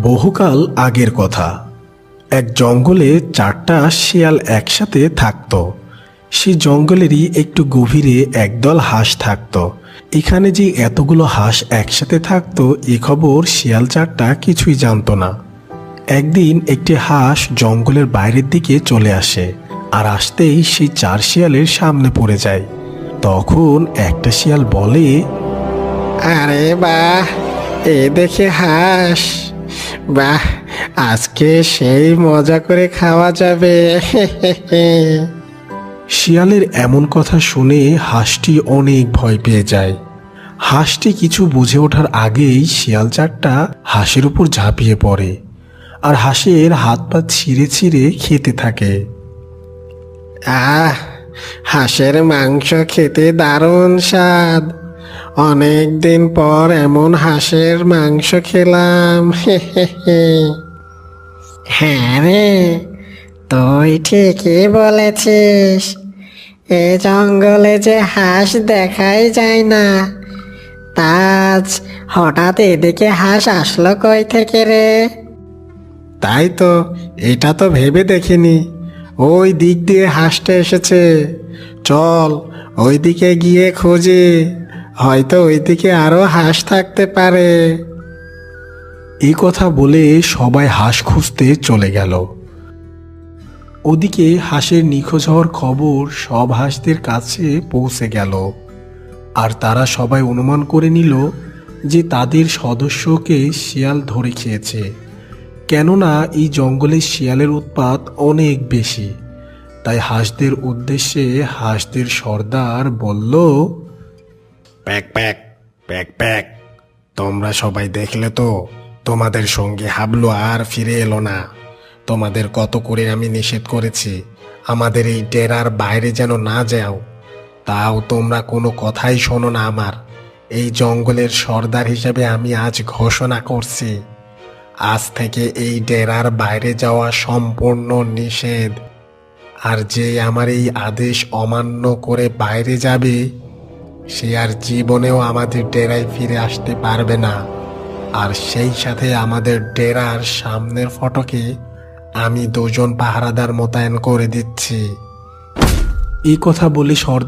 বহুকাল আগের কথা। এক জঙ্গলে 4টা শিয়াল একসাথে থাকত। সেই জঙ্গলেরই একটু গভীরে একদল হাঁস থাকত। এখানে যে এতগুলো হাঁস একসাথে থাকতো এ খবর শিয়াল 4টা কিছুই জানতো না। একদিন একটি হাঁস জঙ্গলের বাইরের দিকে চলে আসে, আর আসতেই সেই 4 শিয়ালের সামনে পড়ে যায়। তখন একটা শিয়াল বলে, আরে বাহ, এ দেখে হাঁস, বাহ, আজকে সেই মজা করে খাওয়া যাবে। শিয়ালের এমন কথা শুনে হাঁসটি অনেক ভয় পেয়ে যায়। হাঁসটি কিছু বুঝে ওঠার আগেই শিয়াল 4টা হাঁসের উপর ঝাঁপিয়ে পড়ে, আর হাঁসের হাত পা ছিঁড়ে ছিঁড়ে খেতে থাকে। আহ, হাঁসের মাংস খেতে দারুণ স্বাদ। অনেক দিন পর এমন হাঁসের মাংস খেলাম। হ্যাঁ রে, তুই ঠিকই বলেছিস। এ জঙ্গলে যে হাঁস দেখাই যায় না, তাজ হঠাৎ এদিকে হাঁস আসলো কই থেকে রে? তাই তো, এটা তো ভেবে দেখিনি। ওই দিক দিয়ে হাঁসটা এসেছে। চল, ওই দিকে গিয়ে খুঁজি, হয়তো ওইদিকে আরো হাঁস থাকতে পারে। এই কথা বলে সবাই হাঁস খুঁজতে চলে গেল। ওদিকে হাঁসের নিখোঁজ হওয়ার খবর সব হাঁসদের কাছে পৌঁছে গেল, আর তারা সবাই অনুমান করে নিল যে তাদের সদস্যকে শিয়াল ধরে খেয়েছে। কেননা এই জঙ্গলে শিয়ালের উৎপাত অনেক বেশি। তাই হাঁসদের উদ্দেশ্যে হাঁসদের সর্দার বলল, প্যাক প্যাক, প্যাক প্যাক, তোমরা সবাই দেখলে তো, তোমাদের সঙ্গে হাবলু আর ফিরে এলো না। তোমাদের কত করে আমি নিষেধ করেছি আমাদের এই ডেরার বাইরে যেন না যাও, তাও তোমরা কোনো কথাই শোনো না আমার। এই জঙ্গলের সর্দার হিসেবে আমি আজ ঘোষণা করছি, আজ থেকে এই ডেরার বাইরে যাওয়া সম্পূর্ণ নিষেধ। আর যে আমার এই আদেশ অমান্য করে বাইরে যাবে, সে আর জীবনেও আমাদের ডেরায় ফিরে আসতে পারবে না। আর সেই সাথে আমাদের ডেরার সামনের ফটকে আমি 2জন পাহারাদার মোতায়েন করে দিচ্ছি। এই কথা বলে সর্দার